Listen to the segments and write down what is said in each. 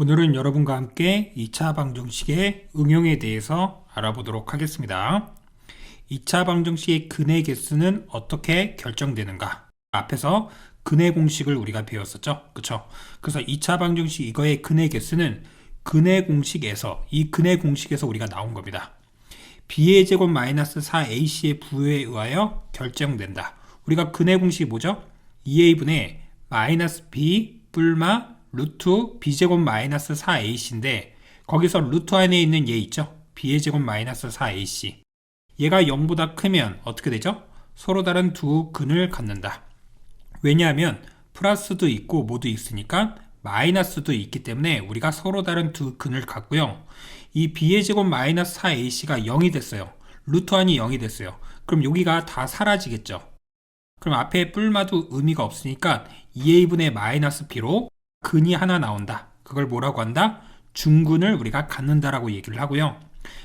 오늘은 여러분과 함께 2차 방정식의 응용에 대해서 알아보도록 하겠습니다. 2차 방정식의 근의 개수는 어떻게 결정되는가? 앞에서 근의 공식을 우리가 배웠었죠. 그쵸? 그래서 2차 방정식 이거의 근의 개수는 근의 공식에서 우리가 나온 겁니다. b의 제곱 마이너스 4ac의 부호에 의하여 결정된다. 우리가 근의 공식이 뭐죠? 2a분의 마이너스 b 뿔마 루트 b제곱 마이너스 4ac인데 거기서 루트 안에 있는 얘 있죠? b의 제곱 마이너스 4ac 얘가 0보다 크면 어떻게 되죠? 서로 다른 두 근을 갖는다. 왜냐하면 플러스도 있고 모두 있으니까 마이너스도 있기 때문에 우리가 서로 다른 두 근을 갖고요. 이 b의 제곱 마이너스 4ac가 0이 됐어요. 루트 안이 0이 됐어요. 그럼 여기가 다 사라지겠죠? 그럼 앞에 뿔마도 의미가 없으니까 2a분의 마이너스 b로 근이 하나 나온다. 그걸 뭐라고 한다? 중근을 우리가 갖는다라고 얘기를 하고요.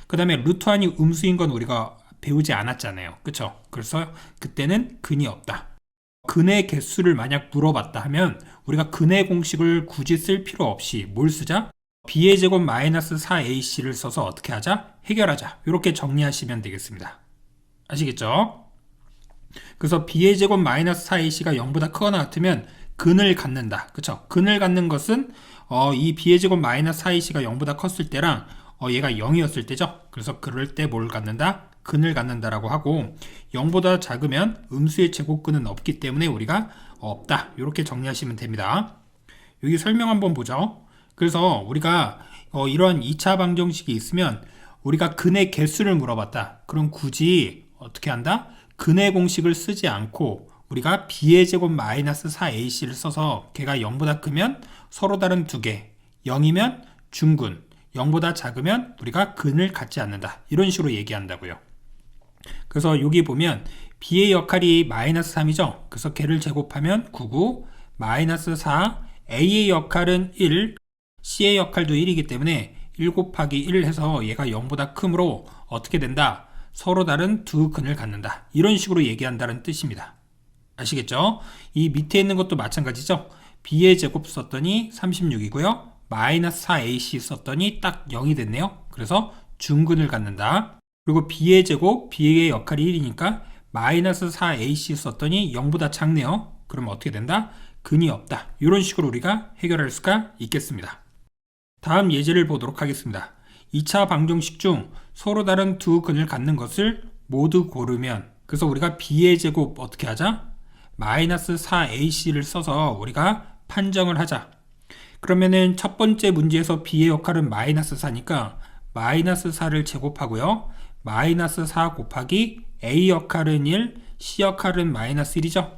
그 다음에 루트 안이 음수인 건 우리가 배우지 않았잖아요. 그쵸? 그래서 그때는 근이 없다. 근의 개수를 만약 물어봤다 하면 우리가 근의 공식을 굳이 쓸 필요 없이 뭘 쓰자? b의 제곱 마이너스 4ac를 써서 어떻게 하자? 해결하자. 이렇게 정리하시면 되겠습니다. 아시겠죠? 그래서 b의 제곱 마이너스 4ac가 0보다 크거나 같으면 근을 갖는다. 그쵸? 근을 갖는 것은 이 b의 제곱 마이너스 4ac가 0보다 컸을 때랑 얘가 0이었을 때죠. 그래서 그럴 때 뭘 갖는다? 근을 갖는다라고 하고 0보다 작으면 음수의 제곱근은 없기 때문에 우리가 없다. 이렇게 정리하시면 됩니다. 여기 설명 한번 보죠. 그래서 우리가 이런 2차 방정식이 있으면 우리가 근의 개수를 물어봤다. 그럼 굳이 어떻게 한다? 근의 공식을 쓰지 않고 우리가 b의 제곱 마이너스 4ac를 써서 걔가 0보다 크면 서로 다른 두 개, 0이면 중근, 0보다 작으면 우리가 근을 갖지 않는다. 이런 식으로 얘기한다고요. 그래서 여기 보면 b의 역할이 마이너스 3이죠. 그래서 걔를 제곱하면 99, 마이너스 4, a의 역할은 1, c의 역할도 1이기 때문에 1 곱하기 1 해서 얘가 0보다 크므로 어떻게 된다? 서로 다른 두 근을 갖는다. 이런 식으로 얘기한다는 뜻입니다. 아시겠죠? 이 밑에 있는 것도 마찬가지죠. b의 제곱 썼더니 36이고요. 마이너스 4ac 썼더니 딱 0이 됐네요. 그래서 중근을 갖는다. 그리고 b의 제곱, b의 역할이 1이니까 마이너스 4ac 썼더니 0보다 작네요. 그럼 어떻게 된다? 근이 없다. 이런 식으로 우리가 해결할 수가 있겠습니다. 다음 예제를 보도록 하겠습니다. 2차 방정식 중 서로 다른 두 근을 갖는 것을 모두 고르면 그래서 우리가 b의 제곱 어떻게 하자? 마이너스 4ac를 써서 우리가 판정을 하자. 그러면은 첫 번째 문제에서 b의 역할은 마이너스 4니까 마이너스 4를 제곱하고요. 마이너스 4 곱하기 a 역할은 1, c 역할은 마이너스 1이죠.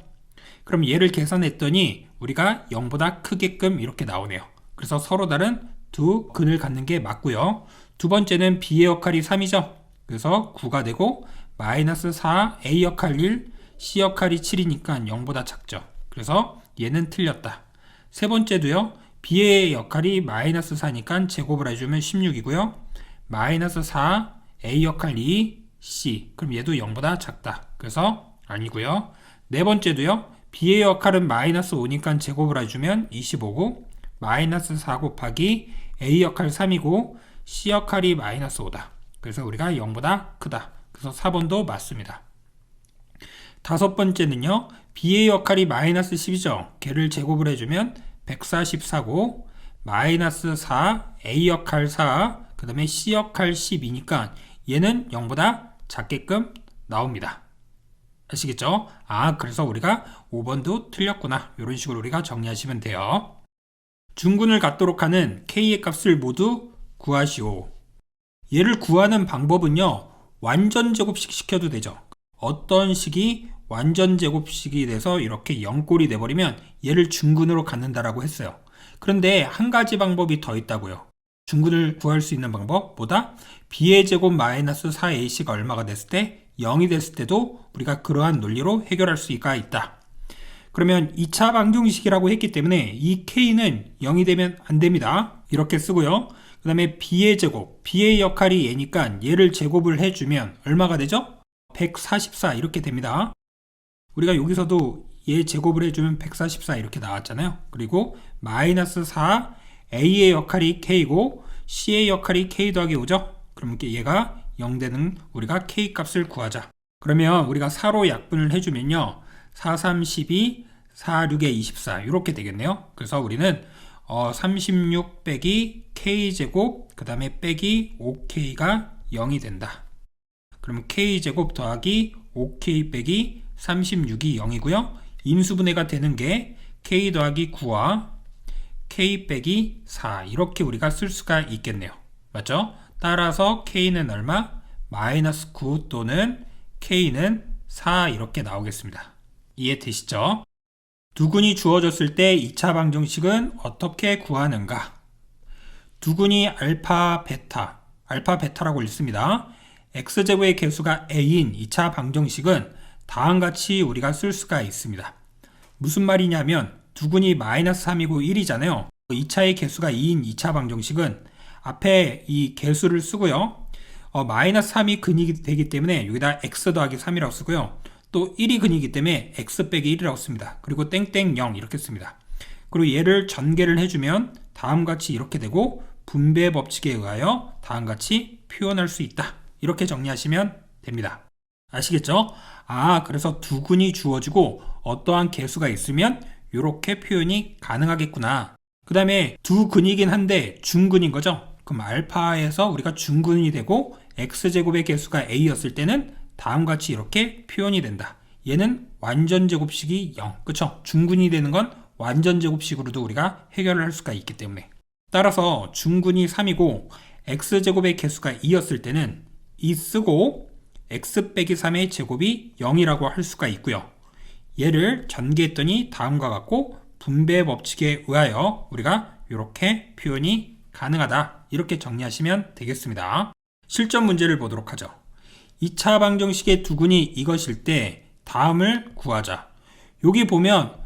그럼 얘를 계산했더니 우리가 0보다 크게끔 이렇게 나오네요. 그래서 서로 다른 두 근을 갖는 게 맞고요. 두 번째는 b의 역할이 3이죠. 그래서 9가 되고 마이너스 4, a 역할 1, c 역할이 7이니까 0보다 작죠. 그래서 얘는 틀렸다. 세 번째도요. b의 역할이 마이너스 4니까 제곱을 해주면 16이고요. 마이너스 4, a 역할 2, c. 그럼 얘도 0보다 작다. 그래서 아니고요. 네 번째도요. b의 역할은 마이너스 5니까 제곱을 해주면 25고 마이너스 4 곱하기 a 역할 3이고 c 역할이 마이너스 5다. 그래서 우리가 0보다 크다. 그래서 4번도 맞습니다. 다섯 번째는요. b의 역할이 마이너스 10이죠. 걔를 제곱을 해주면 144고 마이너스 4, a 역할 4, 그 다음에 c 역할 12니까 얘는 0보다 작게끔 나옵니다. 아시겠죠? 그래서 우리가 5번도 틀렸구나. 이런 식으로 우리가 정리하시면 돼요. 중근을 갖도록 하는 k의 값을 모두 구하시오. 얘를 구하는 방법은요. 완전 제곱식 시켜도 되죠. 어떤 식이 완전 제곱식이 돼서 이렇게 0꼴이 돼버리면 얘를 중근으로 갖는다라고 했어요. 그런데 한 가지 방법이 더 있다고요. 중근을 구할 수 있는 방법 뭐다? b의 제곱 마이너스 4ac가 얼마가 됐을 때 0이 됐을 때도 우리가 그러한 논리로 해결할 수가 있다. 그러면 2차 방정식이라고 했기 때문에 이 k는 0이 되면 안 됩니다. 이렇게 쓰고요. 그 다음에 b의 제곱, b의 역할이 얘니까 얘를 제곱을 해주면 얼마가 되죠? 144 이렇게 됩니다. 우리가 여기서도 얘 제곱을 해주면 144 이렇게 나왔잖아요. 그리고 마이너스 4 A의 역할이 K고 C의 역할이 K 더하기 5죠. 그럼 얘가 0 되는 우리가 K 값을 구하자. 그러면 우리가 4로 약분을 해주면요. 4, 3, 12, 4, 6에 24 이렇게 되겠네요. 그래서 우리는 36 빼기 K제곱 그 다음에 빼기 5K가 0이 된다. 그럼 K제곱 더하기 5K 빼기 36이 0이고요. 인수분해가 되는 게 K 더하기 9와 K 빼기 4 이렇게 우리가 쓸 수가 있겠네요. 맞죠? 따라서 K는 얼마? 마이너스 9 또는 K는 4 이렇게 나오겠습니다. 이해되시죠? 두근이 주어졌을 때 2차 방정식은 어떻게 구하는가? 두근이 알파, 베타라고 읽습니다. x제곱의 개수가 a인 2차 방정식은 다음같이 우리가 쓸 수가 있습니다. 무슨 말이냐면 두근이 마이너스 3이고 1이잖아요. 2차의 개수가 2인 2차 방정식은 앞에 이 개수를 쓰고요. 마이너스 3이 근이 되기 때문에 여기다 x 더하기 3이라고 쓰고요. 또 1이 근이기 때문에 x 빼기 1이라고 씁니다. 그리고 땡땡 0 이렇게 씁니다. 그리고 얘를 전개를 해주면 다음같이 이렇게 되고 분배 법칙에 의하여 다음같이 표현할 수 있다. 이렇게 정리하시면 됩니다. 아시겠죠? 그래서 두근이 주어지고 어떠한 개수가 있으면 이렇게 표현이 가능하겠구나. 그 다음에 두 근이긴 한데 중근인 거죠. 그럼 알파에서 우리가 중근이 되고 x제곱의 개수가 a였을 때는 다음같이 이렇게 표현이 된다. 얘는 완전제곱식이 0. 그쵸? 중근이 되는 건 완전제곱식으로도 우리가 해결을 할 수가 있기 때문에. 따라서 중근이 3이고 x제곱의 개수가 2였을 때는 2 쓰고 x 빼기 3의 제곱이 0이라고 할 수가 있고요. 얘를 전개했더니 다음과 같고 분배 법칙에 의하여 우리가 이렇게 표현이 가능하다. 이렇게 정리하시면 되겠습니다. 실전 문제를 보도록 하죠. 2차 방정식의 두근이 이것일 때 다음을 구하자. 여기 보면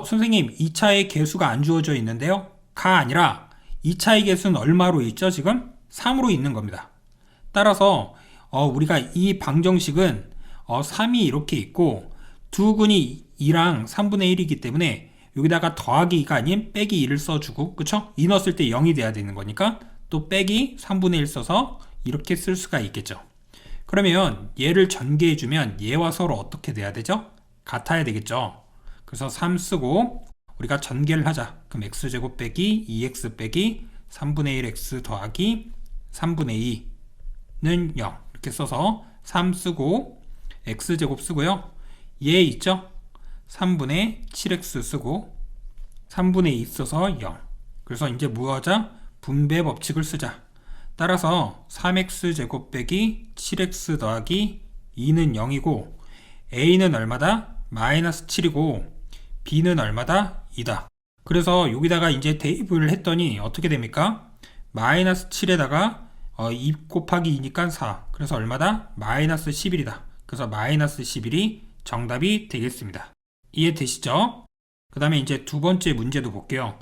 선생님 2차의 개수가 안 주어져 있는데요. 가 아니라 2차의 개수는 얼마로 있죠? 지금 3으로 있는 겁니다. 따라서 우리가 이 방정식은 3이 이렇게 있고 두근이 2랑 3분의 1이기 때문에 여기다가 더하기 2가 아닌 빼기 2를 써주고 그쵸? 2 넣었을 때 0이 돼야 되는 거니까 또 빼기 3분의 1 써서 이렇게 쓸 수가 있겠죠. 그러면 얘를 전개해주면 얘와 서로 어떻게 돼야 되죠? 같아야 되겠죠. 그래서 3 쓰고 우리가 전개를 하자. 그럼 x제곱 빼기 2x 빼기 3분의 1x 더하기 3분의 2는 0 이렇게 써서 3 쓰고 x제곱 쓰고요. 얘 있죠? 3분의 7x 쓰고 3분의 2 써서 0. 그래서 이제 뭐 하자? 분배 법칙을 쓰자. 따라서 3x제곱 빼기 7x 더하기 2는 0이고 a는 얼마다? 마이너스 7이고 b는 얼마다? 2다. 그래서 여기다가 이제 대입을 했더니 어떻게 됩니까? 마이너스 7에다가 2 곱하기 2니까 4. 그래서 얼마다? 마이너스 11이다. 그래서 마이너스 11이 정답이 되겠습니다. 이해되시죠? 그 다음에 이제 두 번째 문제도 볼게요.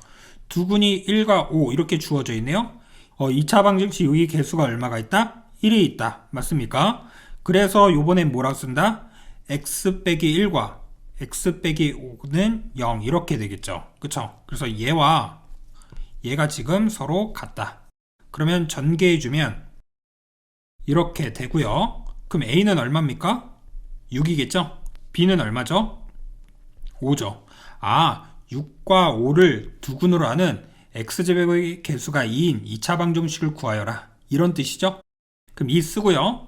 두근이 1과 5 이렇게 주어져 있네요. 2차 방정식 여기 개수가 얼마가 있다? 1이 있다. 맞습니까? 그래서 요번엔 뭐라고 쓴다? x 빼기 1과 x 빼기 5는 0 이렇게 되겠죠. 그쵸? 그래서 얘가 지금 서로 같다. 그러면 전개해주면 이렇게 되고요. 그럼 a는 얼마입니까? 6이겠죠? b는 얼마죠? 5죠. 6과 5를 두근으로 하는 x제곱의 개수가 2인 2차 방정식을 구하여라. 이런 뜻이죠? 그럼 2 쓰고요.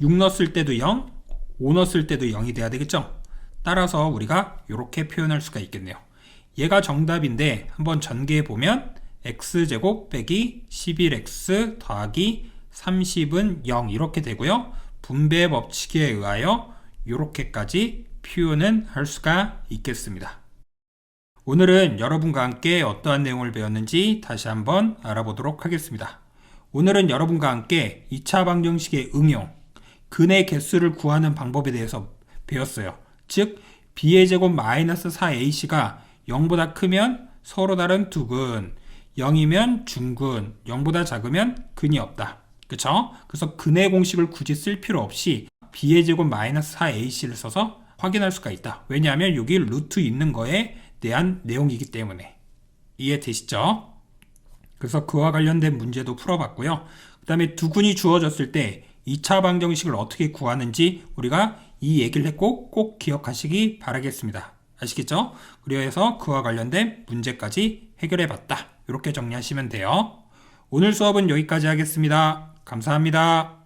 6 넣었을 때도 0, 5 넣었을 때도 0이 돼야 되겠죠? 따라서 우리가 이렇게 표현할 수가 있겠네요. 얘가 정답인데 한번 전개해보면 x제곱 빼기 11x 더하기 30은 0 이렇게 되고요. 분배 법칙에 의하여 이렇게까지 표현은 할 수가 있겠습니다. 오늘은 여러분과 함께 어떠한 내용을 배웠는지 다시 한번 알아보도록 하겠습니다. 오늘은 여러분과 함께 2차 방정식의 응용, 근의 개수를 구하는 방법에 대해서 배웠어요. 즉 b의 제곱 마이너스 4ac가 0보다 크면 서로 다른 두 근, 0이면 중근, 0보다 작으면 근이 없다. 그쵸? 그래서 근의 공식을 굳이 쓸 필요 없이 b의 제곱 마이너스 4ac를 써서 확인할 수가 있다. 왜냐하면 여기 루트 있는 거에 대한 내용이기 때문에. 이해되시죠? 그래서 그와 관련된 문제도 풀어봤고요. 그 다음에 두근이 주어졌을 때 2차 방정식을 어떻게 구하는지 우리가 이 얘기를 했고 꼭 기억하시기 바라겠습니다. 아시겠죠? 그래서 그와 관련된 문제까지 해결해봤다. 이렇게 정리하시면 돼요. 오늘 수업은 여기까지 하겠습니다. 감사합니다.